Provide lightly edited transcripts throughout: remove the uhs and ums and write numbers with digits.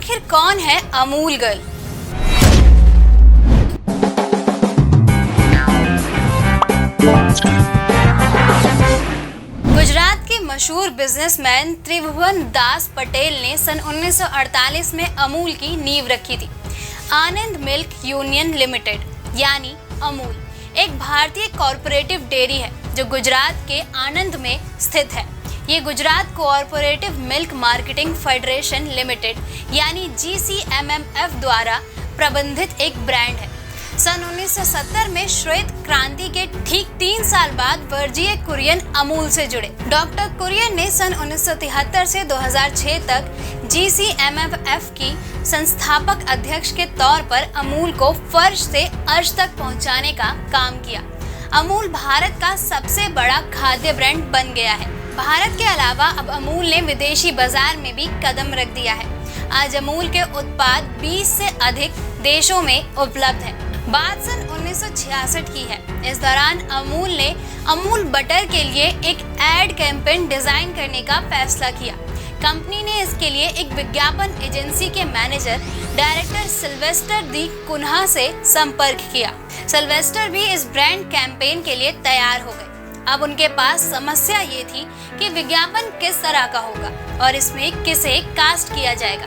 आखिर कौन है अमूल गर्ल? गुजरात के मशहूर बिजनेसमैन त्रिभुवन दास पटेल ने सन 1948 में अमूल की नींव रखी थी। आनंद मिल्क यूनियन लिमिटेड यानी अमूल एक भारतीय कॉरपोरेटिव डेयरी है जो गुजरात के आणंद में स्थित है। ये Gujarat cooperative milk marketing federation limited यानी GCMMF द्वारा प्रबंधित एक ब्रांड है। सन 1970 में श्वेत क्रांति के ठीक 3 साल बाद वर्जीय कुरियन अमूल से जुड़े। डॉक्टर कुरियन ने सन 1973 से 2006 तक GCMMF की संस्थापक अध्यक्ष के तौर पर अमूल को फर्श से अर्श तक पहुंचाने का काम किया। अमूल भारत का सबसे बड़ा खाद्य ब्रांड बन गया है। भारत के अलावा अब अमूल ने विदेशी बाजार में भी कदम रख दिया है। आज अमूल के उत्पाद 20 से अधिक देशों में उपलब्ध हैं। बात सन 1966 की है। इस दौरान अमूल ने अमूल बटर के लिए एक एड कैंपेन डिजाइन करने का फैसला किया। कंपनी ने इसके लिए एक विज्ञापन एजेंसी के मैनेजर डायरेक्टर सिल्वेस्टर दी कुन्हा से संपर्क किया। सिल्वेस्टर भी इस ब्रांड कैंपेन के लिए तैयार हो गए। अब उनके पास समस्या ये थी कि विज्ञापन किस तरह का होगा और इसमें किसे कास्ट किया जाएगा।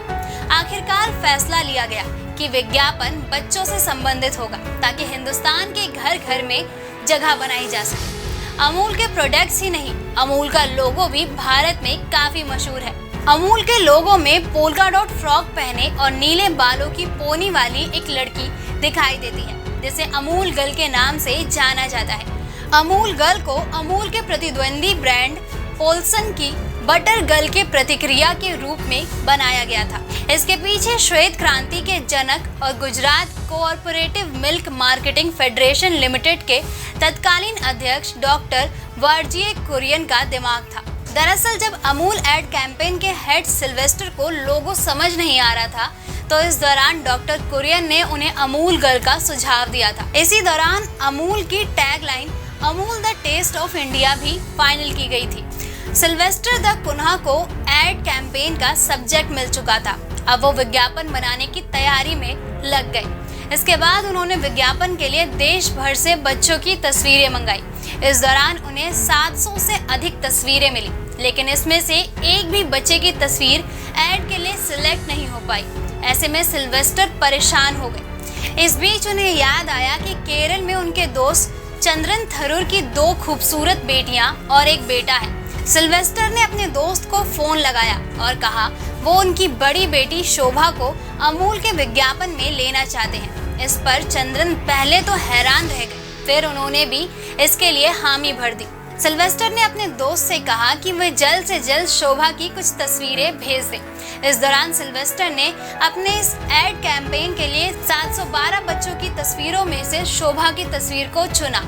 आखिरकार फैसला लिया गया कि विज्ञापन बच्चों से संबंधित होगा ताकि हिंदुस्तान के घर घर में जगह बनाई जा सके। अमूल के प्रोडक्ट्स ही नहीं, अमूल का लोगो भी भारत में काफी मशहूर है। अमूल के लोगो में पोल्का डॉट फ्रॉक पहने और नीले बालों की पोनी वाली एक लड़की दिखाई देती है जिसे अमूल गर्ल के नाम से जाना जाता है। अमूल गर्ल को अमूल के प्रतिद्वंदी ब्रांड पोल्सन की बटर गर्ल के प्रतिक्रिया के रूप में बनाया गया था। इसके पीछे श्वेत क्रांति के जनक और Gujarat cooperative milk marketing federation limited के तत्कालीन अध्यक्ष डॉक्टर वर्जीय कुरियन का दिमाग था। दरअसल जब अमूल एड कैंपेन के हेड सिल्वेस्टर को लोगो समझ नहीं आ रहा था तो इस दौरान डॉक्टर कुरियन ने उन्हें अमूल गर्ल का सुझाव दिया था। इसी दौरान अमूल की tagline Amul the taste of India भी फाइनल की गई थी। सिल्वेस्टर द कुन्हा को एड कैंपेन का सब्जेक्ट मिल चुका था। अब वो विज्ञापन बनाने की तैयारी में लग गए। इसके बाद उन्होंने विज्ञापन के लिए देश भर से बच्चों की तस्वीरें मंगाई। इस दौरान उन्हें 700 से अधिक तस्वीरें मिली, लेकिन इसमें से एक भी बच्चे की तस्वीर एड के लिए सिलेक्ट नहीं हो पाई। ऐसे में सिल्वेस्टर परेशान हो गए। इस बीच उन्हें याद आया कि केरल में उनके दोस्त चंद्रन थरूर की 2 खूबसूरत बेटियां और एक बेटा है। सिल्वेस्टर ने अपने दोस्त को फोन लगाया और कहा वो उनकी बड़ी बेटी शोभा को अमूल के विज्ञापन में लेना चाहते हैं। इस पर चंद्रन पहले तो हैरान रह गए, फिर उन्होंने भी इसके लिए हामी भर दी। सिल्वेस्टर ने अपने दोस्त से कहा कि वे जल्द से जल्द शोभा की कुछ तस्वीरें भेज दें। इस दौरान सिल्वेस्टर ने अपने इस एड कैंपेन के लिए 712 बच्चों की तस्वीरों में से शोभा की तस्वीर को चुना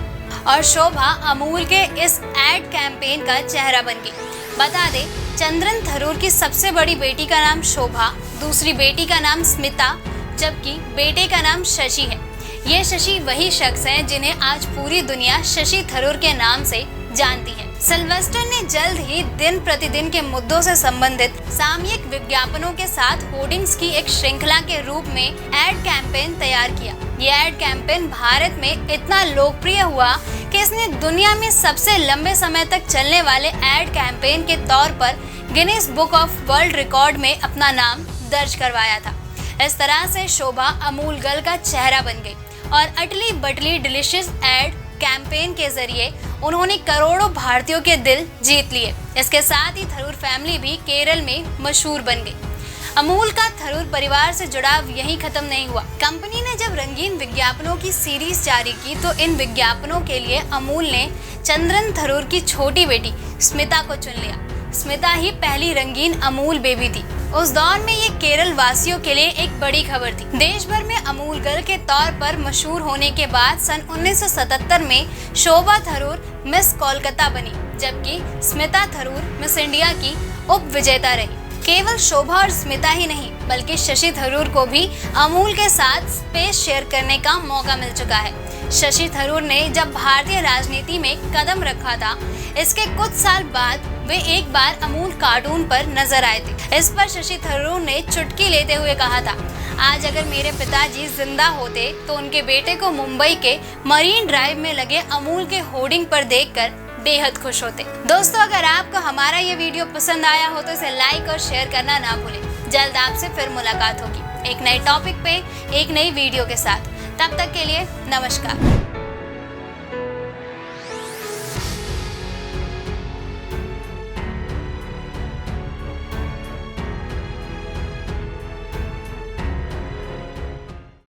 और शोभा अमूल के इस एड कैंपेन का चेहरा बन गई। बता दें, चंद्रन थरूर की सबसे बड़ी बेटी का नाम शोभा, दूसरी बेटी का नाम स्मिता, जबकि बेटे का नाम शशि है। ये शशि वही शख्स हैं जिन्हें आज पूरी दुनिया शशि थरूर के नाम से जानती है। सिल्वेस्टर ने जल्द ही दिन प्रतिदिन के मुद्दों से संबंधित सामयिक विज्ञापनों के साथ होर्डिंग्स की एक श्रृंखला के रूप में एड कैंपेन तैयार किया। ये एड कैंपेन भारत में इतना लोकप्रिय हुआ कि इसने दुनिया में सबसे लंबे समय तक चलने वाले एड कैंपेन के तौर पर Guinness book of world record में अपना नाम दर्ज करवाया था। इस तरह से शोभा अमूल गर्ल का चेहरा बन गई और अटली बटली डिलीशियस एड कैंपेन के जरिए उन्होंने करोड़ों भारतीयों के दिल जीत लिए। इसके साथ ही थरूर फैमिली भी केरल में मशहूर बन गई। अमूल का थरूर परिवार से जुड़ाव यहीं खत्म नहीं हुआ। कंपनी ने जब रंगीन विज्ञापनों की सीरीज जारी की तो इन विज्ञापनों के लिए अमूल ने चंद्रन थरूर की छोटी बेटी स्मिता को चुन लिया। स्मिता ही पहली रंगीन अमूल बेबी थी। उस दौर में ये केरल वासियों के लिए एक बड़ी खबर थी। देश भर में अमूल गर्ल के तौर पर मशहूर होने के बाद सन 1977 में शोभा थरूर मिस कोलकाता बनी, जबकि स्मिता थरूर मिस इंडिया की उप विजेता रही। केवल शोभा और स्मिता ही नहीं बल्कि शशि थरूर को भी अमूल के साथ स्पेस शेयर करने का मौका मिल चुका है। शशि थरूर ने जब भारतीय राजनीति में कदम रखा था, इसके कुछ साल बाद वे एक बार अमूल कार्टून पर नजर आए थे। इस पर शशि थरूर ने चुटकी लेते हुए कहा था, आज अगर मेरे पिताजी जिंदा होते तो उनके बेटे को मुंबई के मरीन ड्राइव में लगे अमूल के होर्डिंग पर देखकर बेहद खुश होते। दोस्तों, अगर आपको हमारा ये वीडियो पसंद आया हो तो इसे लाइक और शेयर करना ना भूलें। जल्द आपसे फिर मुलाकात होगी एक नए टॉपिक पे, एक नई वीडियो के साथ। तब तक के लिए नमस्कार।